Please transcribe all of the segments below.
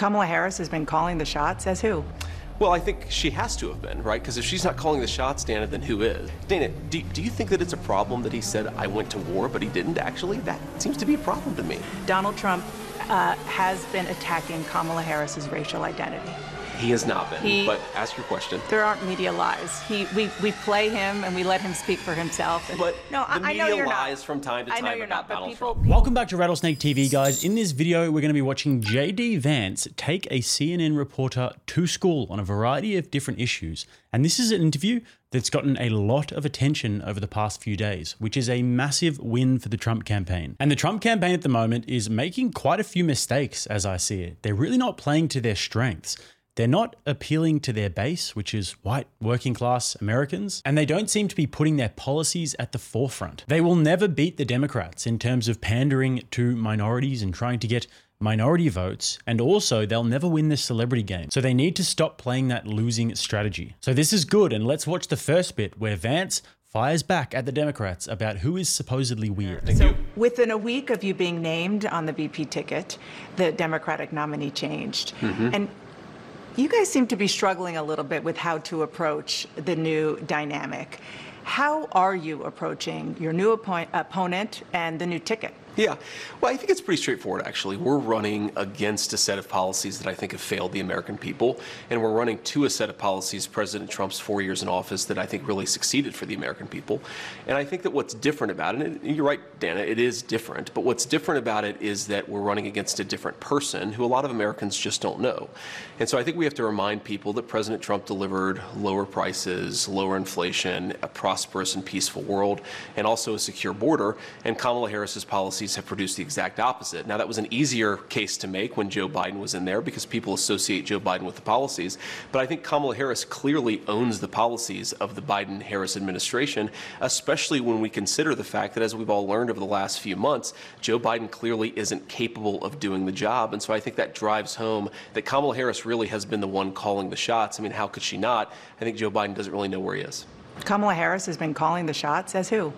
Kamala Harris has been calling the shots. As who? Well, I think she has to have been, right? Because if she's not calling the shots, Dana, then who is? Dana, do you think that it's a problem that he said, I went to war, but he didn't actually? That seems to be a problem to me. Donald Trump has been attacking Kamala Harris's racial identity. He has not been, but ask your question. There aren't media lies. We play him and we let him speak for himself. But no, the I know media you're lies not. from time to time about Donald Trump. Welcome back to Rattlesnake TV, guys. In this video, we're going to be watching JD Vance take a CNN reporter to school on a variety of different issues. And this is an interview that's gotten a lot of attention over the past few days, which is a massive win for the Trump campaign. And the Trump campaign at the moment is making quite a few mistakes, as I see it. They're really not playing to their strengths. They're not appealing to their base, which is white, working class Americans, and they don't seem to be putting their policies at the forefront. They will never beat the Democrats in terms of pandering to minorities and trying to get minority votes, and also they'll never win this celebrity game. So they need to stop playing that losing strategy. So this is good, and let's watch the first bit where Vance fires back at the Democrats about who is supposedly weird. So within a week of you being named on the VP ticket, the Democratic nominee changed. And you guys seem to be struggling a little bit with how to approach the new dynamic. How are you approaching your new opponent and the new ticket? Yeah, well, I think it's pretty straightforward, actually. We're running against a set of policies that I think have failed the American people, and we're running to a set of policies, President Trump's 4 years in office, that I think really succeeded for the American people. And I think that what's different about it, and you're right, Dana, it is different, but what's different about it is that we're running against a different person who a lot of Americans just don't know. And so I think we have to remind people that President Trump delivered lower prices, lower inflation, a prosperous and peaceful world, and also a secure border, and Kamala Harris's policies have produced the exact opposite. Now, that was an easier case to make when Joe Biden was in there because people associate Joe Biden with the policies. But I think Kamala Harris clearly owns the policies of the Biden-Harris administration, especially when we consider the fact that, as we've all learned over the last few months, Joe Biden clearly isn't capable of doing the job. And so I think that drives home that Kamala Harris really has been the one calling the shots. I mean, how could she not? I think Joe Biden doesn't really know where he is. Kamala Harris has been calling the shots. As who?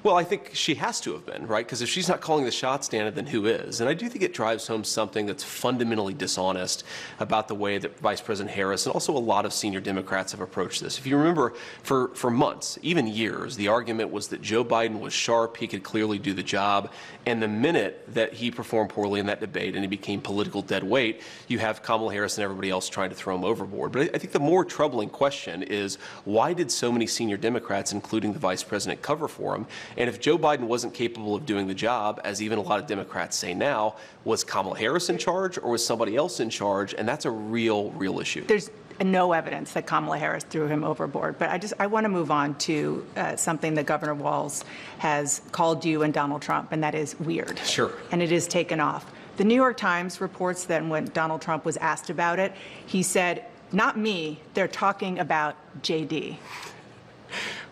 Well, I think she has to have been, right? Because if she's not calling the shots, Dana, then who is? And I do think it drives home something that's fundamentally dishonest about the way that Vice President Harris and also a lot of senior Democrats have approached this. If you remember, for months, even years, the argument was that Joe Biden was sharp, he could clearly do the job, and the minute that he performed poorly in that debate and he became political dead weight, you have Kamala Harris and everybody else trying to throw him overboard. But I think the more troubling question is, why did so many senior Democrats, including the Vice President, cover for him? And if Joe Biden wasn't capable of doing the job, as even a lot of Democrats say now, was Kamala Harris in charge or was somebody else in charge? And that's a real issue. There's no evidence that Kamala Harris threw him overboard. But I want to move on to something that Governor Walz has called you and Donald Trump, and that is weird. Sure. And it is taken off. The New York Times reports that when Donald Trump was asked about it, he said, "Not me, they're talking about JD."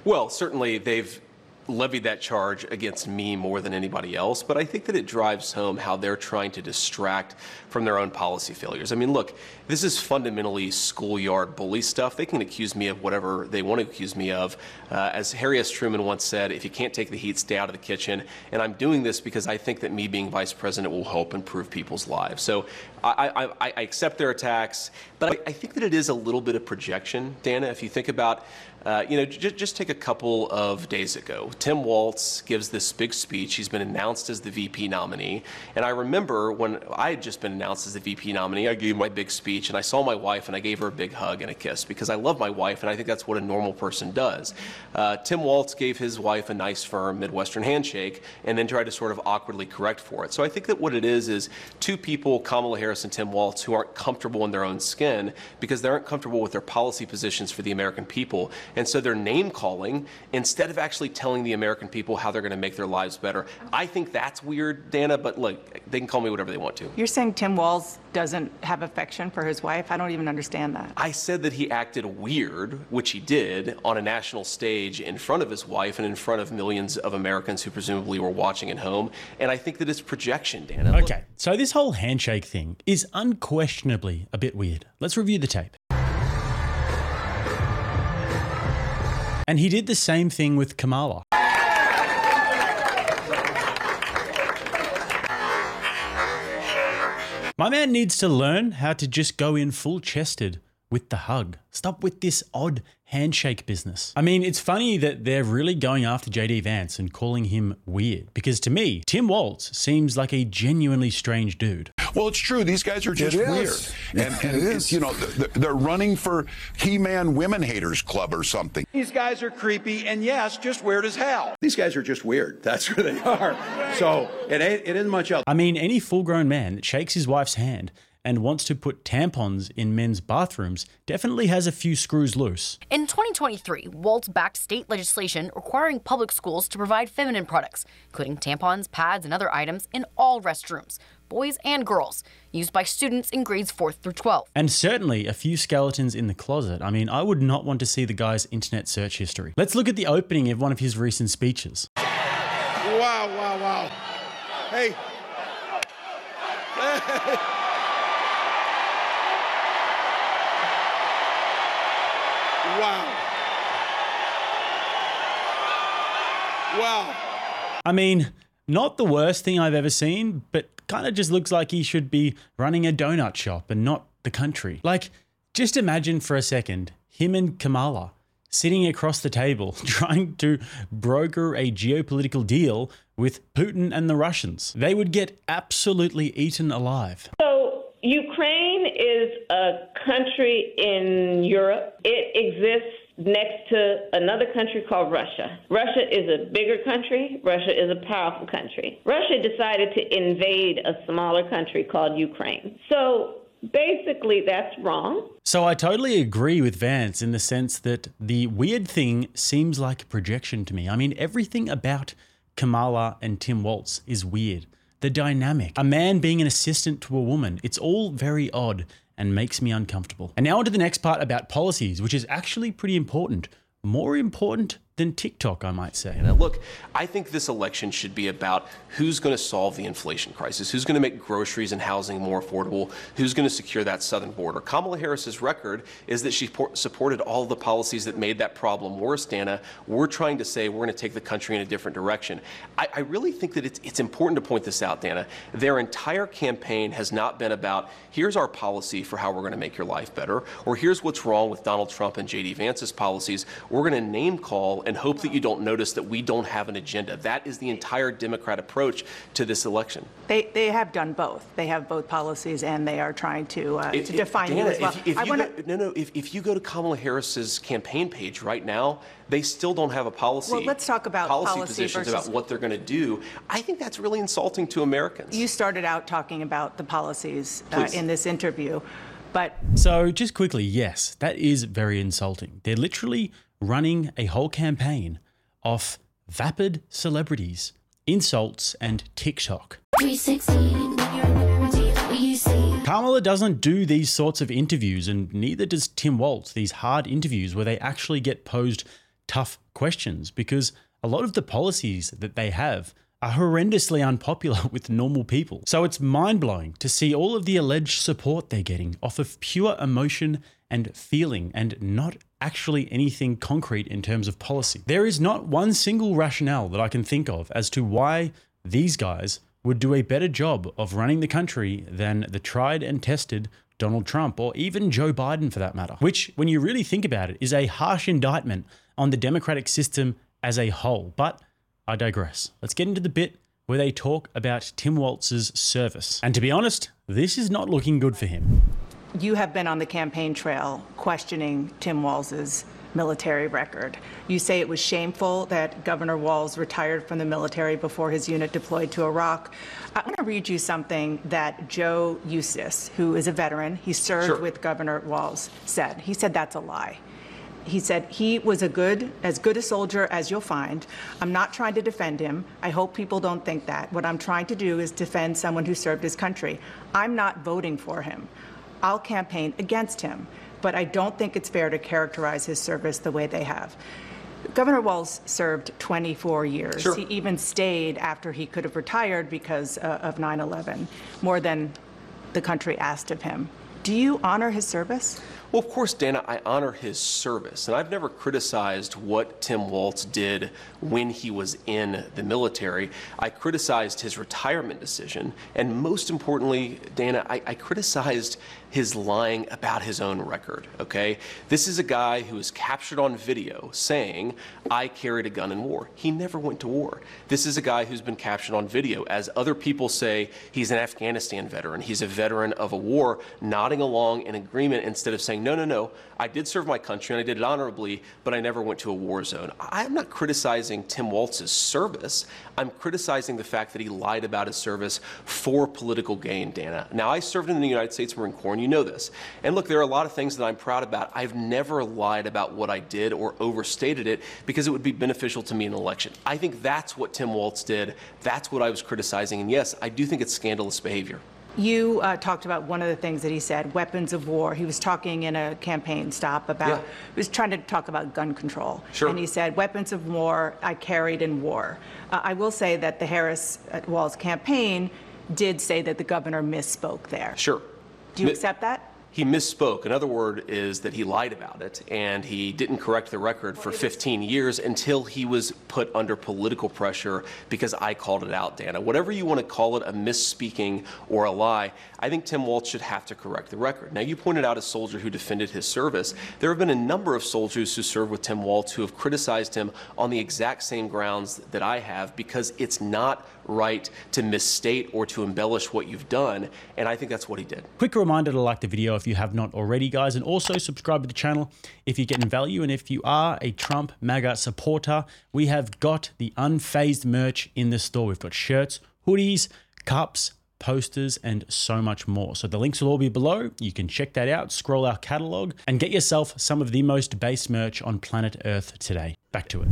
Well, certainly they've levied that charge against me more than anybody else, but I think that it drives home how they're trying to distract from their own policy failures. I mean, look, this is fundamentally schoolyard bully stuff. They can accuse me of whatever they want to accuse me of. As Harry S. Truman once said, if you can't take the heat, stay out of the kitchen. And I'm doing this because I think that me being vice president will help improve people's lives. So I accept their attacks, but I think that it is a little bit of projection, Dana. If you think about just take a couple of days ago. Tim Walz gives this big speech. He's been announced as the VP nominee. And I remember when I had just been announced as the VP nominee, I gave my big speech and I saw my wife and I gave her a big hug and a kiss because I love my wife and I think that's what a normal person does. Tim Walz gave his wife a nice, firm Midwestern handshake and then tried to sort of awkwardly correct for it. So I think that what it is two people, Kamala Harris and Tim Walz, who aren't comfortable in their own skin because they aren't comfortable with their policy positions for the American people. And so they're name calling instead of actually telling the American people how they're going to make their lives better. I think that's weird, Dana, but look, they can call me whatever they want to. You're saying Tim Walz doesn't have affection for his wife? I don't even understand that. I said that he acted weird, which he did, on a national stage in front of his wife and in front of millions of Americans who presumably were watching at home. And I think that it's projection, Dana. Okay, so this whole handshake thing is unquestionably a bit weird. Let's review the tape. And he did the same thing with Kamala. My man needs to learn how to just go in full chested with the hug. Stop with this odd handshake business. I mean, it's funny that they're really going after JD Vance and calling him weird, because to me, Tim Walz seems like a genuinely strange dude. Well, it's true. These guys are just weird. And it's, you know, they're running for He-Man Women Haters Club or something. These guys are creepy and, yes, just weird as hell. These guys are just weird. That's who they are. So it isn't much else. I mean, any full-grown man that shakes his wife's hand and wants to put tampons in men's bathrooms definitely has a few screws loose. In 2023, Walz backed state legislation requiring public schools to provide feminine products, including tampons, pads, and other items in all restrooms, boys and girls, used by students in grades 4th through 12. And certainly a few skeletons in the closet. I mean, I would not want to see the guy's internet search history. Let's look at the opening of one of his recent speeches. Wow, wow, wow. Hey. Wow. Wow. I mean, not the worst thing I've ever seen, but kind of just looks like he should be running a donut shop and not the country. Like, just imagine for a second, him and Kamala sitting across the table trying to broker a geopolitical deal with Putin and the Russians. They would get absolutely eaten alive. So Ukraine is a country in Europe. It exists next to another country called Russia. Russia is a bigger country. Russia is a powerful country. Russia decided to invade a smaller country called Ukraine. So basically, that's wrong. So I totally agree with Vance in the sense that the weird thing seems like a projection to me. I mean, everything about Kamala and Tim Walz is weird. The dynamic, a man being an assistant to a woman, it's all very odd and makes me uncomfortable. And now on to the next part about policies, which is actually pretty important. More important than TikTok, I might say. Now, look, I think this election should be about who's going to solve the inflation crisis, who's going to make groceries and housing more affordable, who's going to secure that southern border. Kamala Harris's record is that she supported all of the policies that made that problem worse, Dana. We're trying to say we're going to take the country in a different direction. I really think that it's important to point this out, Dana. Their entire campaign has not been about, here's our policy for how we're going to make your life better, or here's what's wrong with Donald Trump and JD Vance's policies. We're going to name call and hope that you don't notice that we don't have an agenda. That is the entire Democrat approach to this election. They have done both. They have both policies, and they are trying to define Dana, you as well. If you go to Kamala Harris's campaign page right now, they still don't have a policy. Well, let's talk about policy positions versus about what they're going to do. I think that's really insulting to Americans. You started out talking about the policies in this interview, but So just quickly, yes, that is very insulting. They're literally running a whole campaign off vapid celebrities, insults, and TikTok. Kamala doesn't do these sorts of interviews, and neither does Tim Walz, these hard interviews where they actually get posed tough questions, because a lot of the policies that they have are horrendously unpopular with normal people. So it's mind-blowing to see all of the alleged support they're getting off of pure emotion and feeling, and not actually anything concrete in terms of policy. There is not one single rationale that I can think of as to why these guys would do a better job of running the country than the tried and tested Donald Trump, or even Joe Biden for that matter, which, when you really think about it, is a harsh indictment on the democratic system as a whole. But I digress. Let's get into the bit where they talk about Tim Walz's service. And to be honest, this is not looking good for him. you have been on the campaign trail questioning Tim Walz's military record. You say it was shameful that Governor Walz retired from the military before his unit deployed to Iraq. I want to read you something that Joe Eustace, who is a veteran, he served with Governor Walz, said. He said that's a lie. He said he was as good a soldier as you'll find. I'm not trying to defend him. I hope people don't think that. What I'm trying to do is defend someone who served his country. I'm not voting for him. I'll campaign against him. But I don't think it's fair to characterize his service the way they have. Governor Walz served 24 years. He even stayed after he could have retired because of 9/11, more than the country asked of him. Do you honor his service? Well, of course, Dana, I honor his service, and I've never criticized what Tim Walz did when he was in the military. I criticized his retirement decision, and most importantly, Dana, I criticized his lying about his own record, okay? This is a guy who was captured on video saying, I carried a gun in war. He never went to war. This is a guy who's been captured on video. As other people say, he's an Afghanistan veteran. He's a veteran of a war, nodding along in agreement instead of saying, no, I did serve my country and I did it honorably, but I never went to a war zone. I'm not criticizing Tim Walz's service. I'm criticizing the fact that he lied about his service for political gain, Dana. Now, I served in the United States Marine Corps, and you know this. And look, there are a lot of things that I'm proud about. I've never lied about what I did or overstated it because it would be beneficial to me in an election. I think that's what Tim Walz did. That's what I was criticizing. And yes, I do think it's scandalous behavior. You talked about one of the things that he said, weapons of war. He was talking in a campaign stop about, he was trying to talk about gun control. Sure. And he said, weapons of war, I carried in war. I will say that the Harris-Walz campaign did say that the governor misspoke there. Sure. Do you accept that? He misspoke. Another word is that he lied about it, and he didn't correct the record for 15 years until he was put under political pressure because I called it out, Dana. Whatever you want to call it, a misspeaking or a lie, I think Tim Walz should have to correct the record. Now, you pointed out a soldier who defended his service. There have been a number of soldiers who served with Tim Walz who have criticized him on the exact same grounds that I have because it's not right to misstate or to embellish what you've done, and I think that's what he did. Quick reminder to like the video if you have not already, guys, and also subscribe to the channel if you're getting value. And if you are a Trump MAGA supporter, we have got the Unfazed merch in the store. We've got shirts, hoodies, cups, posters, and so much more. So the links will all be below. You can check that out, scroll our catalog, and get yourself some of the most base merch on planet Earth today. Back to it.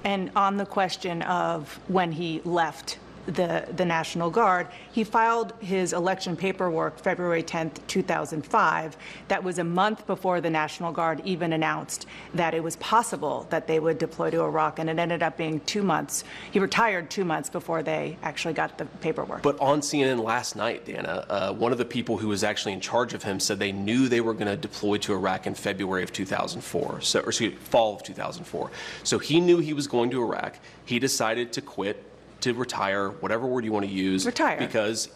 And on the question of when he left the National Guard, he filed his election paperwork February 10th, 2005. That was a month before the National Guard even announced that it was possible that they would deploy to Iraq, and it ended up being 2 months. He retired 2 months before they actually got the paperwork. But on CNN last night, Dana, one of the people who was actually in charge of him said they knew they were going to deploy to Iraq in February of 2004, fall of 2004. So he knew he was going to Iraq. He decided to quit, to retire, whatever word you want to use. Retire. Because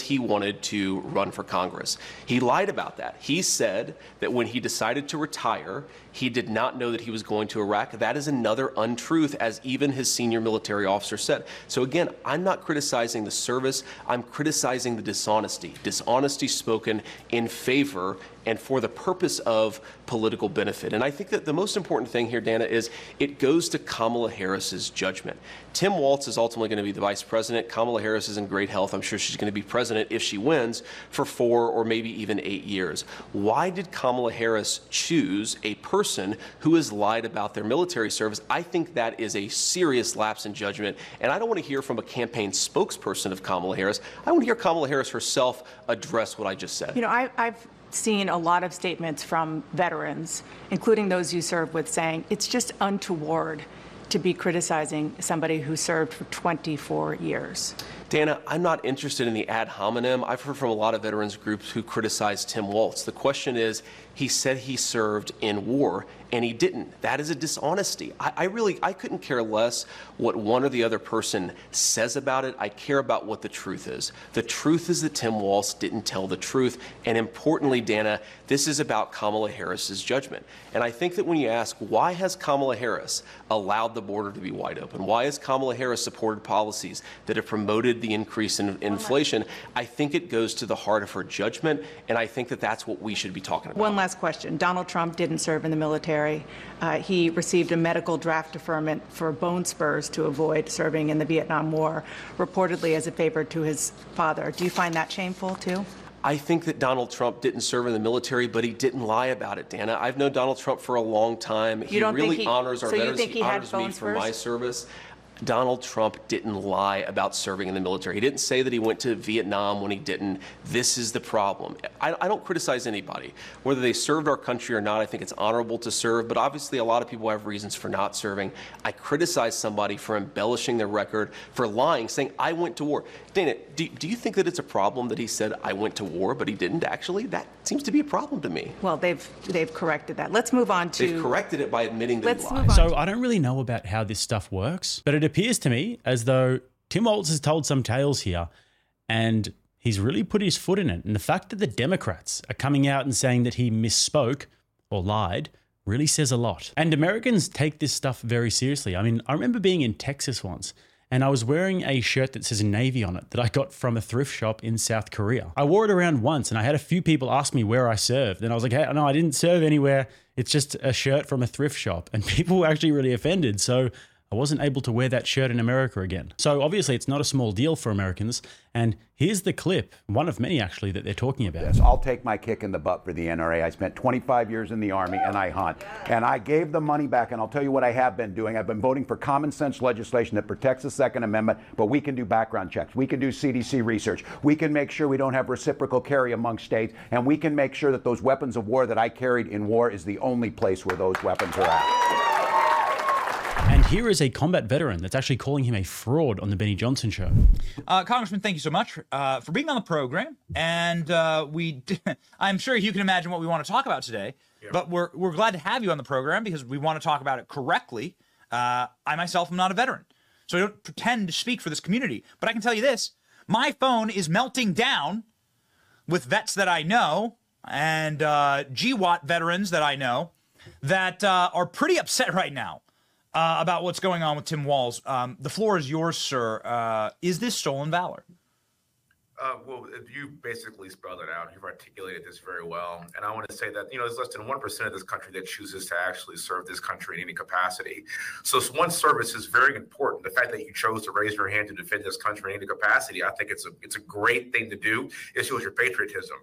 he wanted to run for Congress. He lied about that. He said that when he decided to retire, he did not know that he was going to Iraq. That is another untruth, as even his senior military officer said. So again, I'm not criticizing the service, I'm criticizing the dishonesty. Dishonesty spoken in favor and for the purpose of political benefit. And I think that the most important thing here, Dana, is it goes to Kamala Harris's judgment. Tim Walz is ultimately going to be the vice president. Kamala Harris is in great health. I'm sure she's going to be president if she wins for 4 or maybe even 8 years. Why did Kamala Harris choose a person who has lied about their military service? I think that is a serious lapse in judgment. And I don't want to hear from a campaign spokesperson of Kamala Harris. I want to hear Kamala Harris herself address what I just said. You know, I've seen a lot of statements from veterans, including those you served with, saying it's just untoward to be criticizing somebody who served for 24 years. Dana, I'm not interested in the ad hominem. I've heard from a lot of veterans groups who criticize Tim Walz. The question is, he said he served in war, and he didn't. That is a dishonesty. I couldn't care less what one or the other person says about it. I care about what the truth is. The truth is that Tim Walz didn't tell the truth. And importantly, Dana, this is about Kamala Harris's judgment. And I think that when you ask, why has Kamala Harris allowed the border to be wide open? Why has Kamala Harris supported policies that have promoted the increase in inflation? I think it goes to the heart of her judgment, and I think that that's what we should be talking about. One last question. Donald Trump didn't serve in the military. He received a medical draft deferment for bone spurs to avoid serving in the Vietnam War, reportedly as a favor to his father. Do you find that shameful, too? I think that Donald Trump didn't serve in the military, but he didn't lie about it, Dana. I've known Donald Trump for a long time. He really honors our veterans. He honors me for my service. Donald Trump didn't lie about serving in the military. He didn't say that he went to Vietnam when he didn't. This is the problem. I don't criticize anybody. Whether they served our country or not, I think it's honorable to serve, but obviously a lot of people have reasons for not serving. I criticize somebody for embellishing their record, for lying, saying, I went to war. Dana, do you think that it's a problem that he said, I went to war, but he didn't actually? That seems to be a problem to me. Well, they've corrected that. Let's move on to... They've corrected it by admitting that he lied. So I don't really know about how this stuff works, but it appears to me as though Tim Walz has told some tales here and he's really put his foot in it. And the fact that the Democrats are coming out and saying that he misspoke or lied really says a lot. And Americans take this stuff very seriously. I mean, I remember being in Texas once and I was wearing a shirt that says Navy on it that I got from a thrift shop in South Korea. I wore it around once and I had a few people ask me where I served. And I was like, hey, no, I didn't serve anywhere. It's just a shirt from a thrift shop. And people were actually really offended. So I wasn't able to wear that shirt in America again. So obviously it's not a small deal for Americans. And here's the clip, one of many actually, that they're talking about. Yes, I'll take my kick in the butt for the NRA. I spent 25 years in the Army and I hunt. And I gave the money back, and I'll tell you what I have been doing. I've been voting for common sense legislation that protects the Second Amendment, but we can do background checks. We can do CDC research. We can make sure we don't have reciprocal carry among states, and we can make sure that those weapons of war that I carried in war is the only place where those weapons are at. And here is a combat veteran that's actually calling him a fraud on the Benny Johnson show. Congressman, thank you so much for being on the program. And I'm sure you can imagine what we want to talk about today. Yeah. But we're glad to have you on the program because we want to talk about it correctly. I myself am not a veteran, so I don't pretend to speak for this community. But I can tell you this. My phone is melting down with vets that I know and GWAT veterans that I know that are pretty upset right now. About what's going on with Tim Walz. The floor is yours, sir. Is this stolen valor? Well, you basically spelled it out. You've articulated this very well. And I want to say that, there's less than 1% of this country that chooses to actually serve this country in any capacity. So one service is very important. The fact that you chose to raise your hand to defend this country in any capacity, I think it's a great thing to do. It shows your patriotism.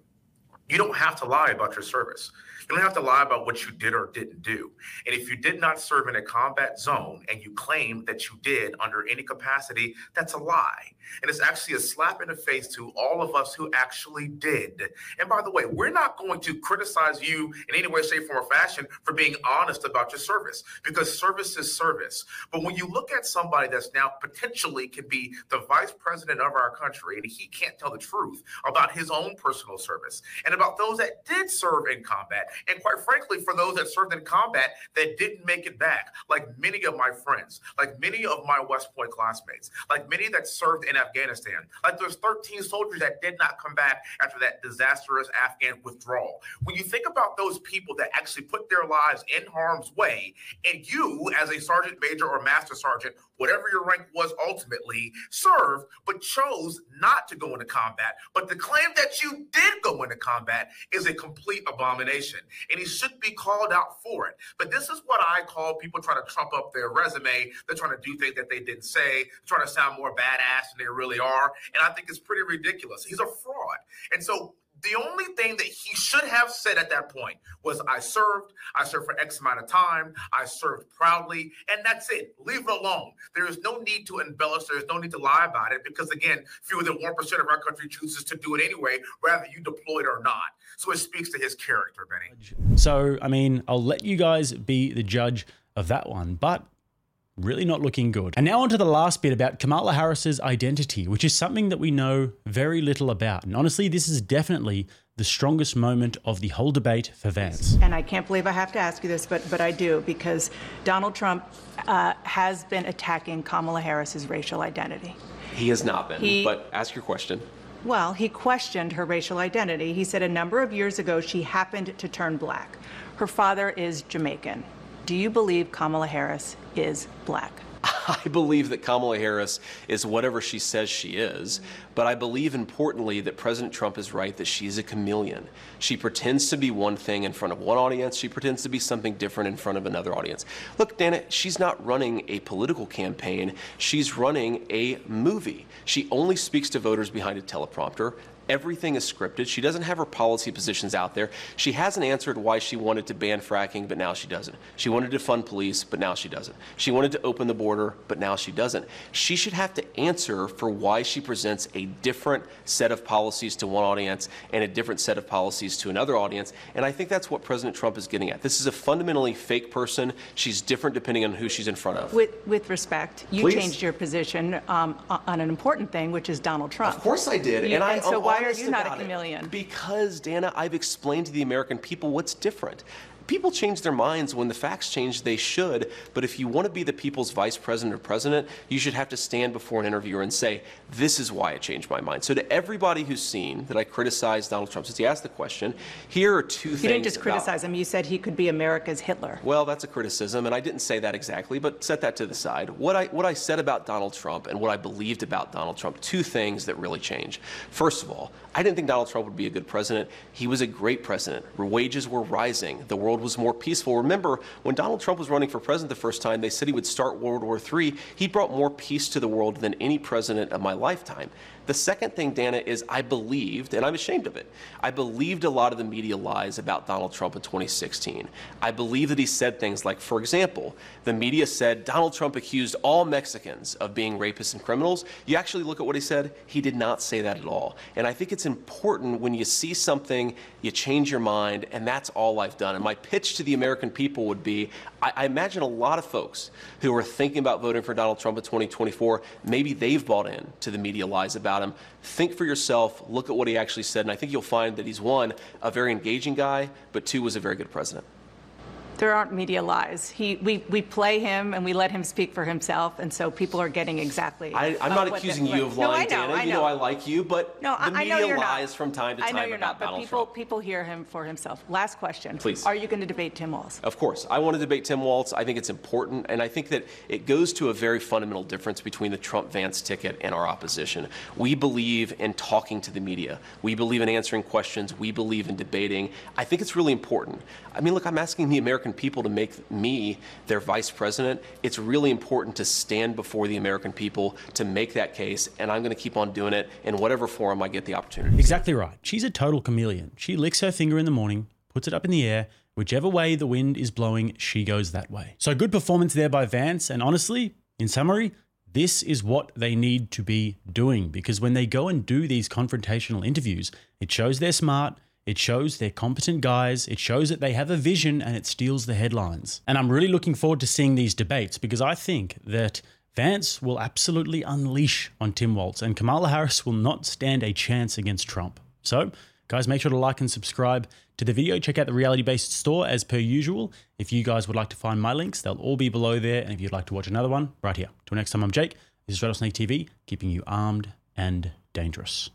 You don't have to lie about your service. You don't have to lie about what you did or didn't do. And if you did not serve in a combat zone and you claim that you did under any capacity, that's a lie. And it's actually a slap in the face to all of us who actually did. And by the way, we're not going to criticize you in any way, shape, form, or fashion for being honest about your service, because service is service. But when you look at somebody that's now potentially can be the vice president of our country, and he can't tell the truth about his own personal service and about those that did serve in combat, and quite frankly, for those that served in combat that didn't make it back, like many of my friends, like many of my West Point classmates, like many that served in Afghanistan, like there's 13 soldiers that did not come back after that disastrous Afghan withdrawal. When you think about those people that actually put their lives in harm's way, and you as a sergeant major or master sergeant, whatever your rank was ultimately, served, but chose not to go into combat, but the claim that you did go into combat is a complete abomination, and he should be called out for it. But this is what I call people trying to trump up their resume. They're trying to do things that they didn't say, trying to sound more badass than they really are, and I think it's pretty ridiculous. He's a fraud. And so the only thing that he should have said at that point was, I served for X amount of time, I served proudly, and that's it. Leave it alone. There is no need to embellish, there's no need to lie about it, because again, fewer than 1% of our country chooses to do it anyway, whether you deploy it or not. So it speaks to his character, Benny. So, I mean, I'll let you guys be the judge of that one, but really not looking good. And now on to the last bit about Kamala Harris's identity, which is something that we know very little about. And honestly, this is definitely the strongest moment of the whole debate for Vance. And I can't believe I have to ask you this, but I do, because Donald Trump has been attacking Kamala Harris's racial identity. He has not been, but ask your question. Well, he questioned her racial identity. He said a number of years ago she happened to turn black. Her father is Jamaican. Do you believe Kamala Harris is black? I believe that Kamala Harris is whatever she says she is, but I believe importantly that President Trump is right that she's a chameleon. She pretends to be one thing in front of one audience, she pretends to be something different in front of another audience. Look, Dana, she's not running a political campaign, she's running a movie. She only speaks to voters behind a teleprompter. Everything is scripted. She doesn't have her policy positions out there. She hasn't answered why she wanted to ban fracking, but now she doesn't. She wanted to fund police, but now she doesn't. She wanted to open the border, but now she doesn't. She should have to answer for why she presents a different set of policies to one audience and a different set of policies to another audience. And I think that's what President Trump is getting at. This is a fundamentally fake person. She's different depending on who she's in front of. With respect, you changed your position on an important thing, which is Donald Trump. Of course I did. And so why are you not a chameleon? Because, Dana, I've explained to the American people what's different. People change their minds when the facts change, they should. But if you want to be the people's vice president or president, you should have to stand before an interviewer and say, this is why I changed my mind. So to everybody who's seen that I criticized Donald Trump, since he asked the question, here are two things. You didn't just criticize him. You said he could be America's Hitler. Well, that's a criticism, and I didn't say that exactly, but set that to the side. What I said about Donald Trump and what I believed about Donald Trump, two things that really changed. First of all, I didn't think Donald Trump would be a good president. He was a great president. Wages were rising. The world was more peaceful. Remember, when Donald Trump was running for president the first time, they said he would start World War III. He brought more peace to the world than any president of my lifetime. The second thing, Dana, is I believed, and I'm ashamed of it, I believed a lot of the media lies about Donald Trump in 2016. I believe that he said things like, for example, the media said Donald Trump accused all Mexicans of being rapists and criminals. You actually look at what he said, he did not say that at all. And I think it's important when you see something, you change your mind, and that's all I've done. And my pitch to the American people would be, I imagine a lot of folks who are thinking about voting for Donald Trump in 2024, maybe they've bought in to the media lies about him. Think for yourself, look at what he actually said, and I think you'll find that he's, one, a very engaging guy, but two, was a very good president. There aren't media lies. We play him and we let him speak for himself, and so people are getting exactly. I'm not accusing you of lying, no, I know, Dana. You know I like you, but the media lies from time to time about Donald Trump. People hear him for himself. Last question. Please. Are you going to debate Tim Walz? Of course. I want to debate Tim Walz. I think it's important, and I think that it goes to a very fundamental difference between the Trump-Vance ticket and our opposition. We believe in talking to the media. We believe in answering questions. We believe in debating. I think it's really important. I mean, look, I'm asking the American people to make me their vice president. It's really important to stand before the American people to make that case, and I'm going to keep on doing it in whatever forum I get the opportunity. Exactly right. She's a total chameleon. She licks her finger in the morning, puts it up in the air. Whichever way the wind is blowing, she goes that way. So good performance there by Vance, and honestly, in summary, this is what they need to be doing, because when they go and do these confrontational interviews, it shows they're smart, it shows they're competent guys, it shows that they have a vision, and it steals the headlines. And I'm really looking forward to seeing these debates, because I think that Vance will absolutely unleash on Tim Walz, and Kamala Harris will not stand a chance against Trump. So, guys, make sure to like and subscribe to the video. Check out the reality-based store as per usual. If you guys would like to find my links, they'll all be below there. And if you'd like to watch another one, right here. Till next time, I'm Jake. This is RattlesnakeTV, keeping you armed and dangerous.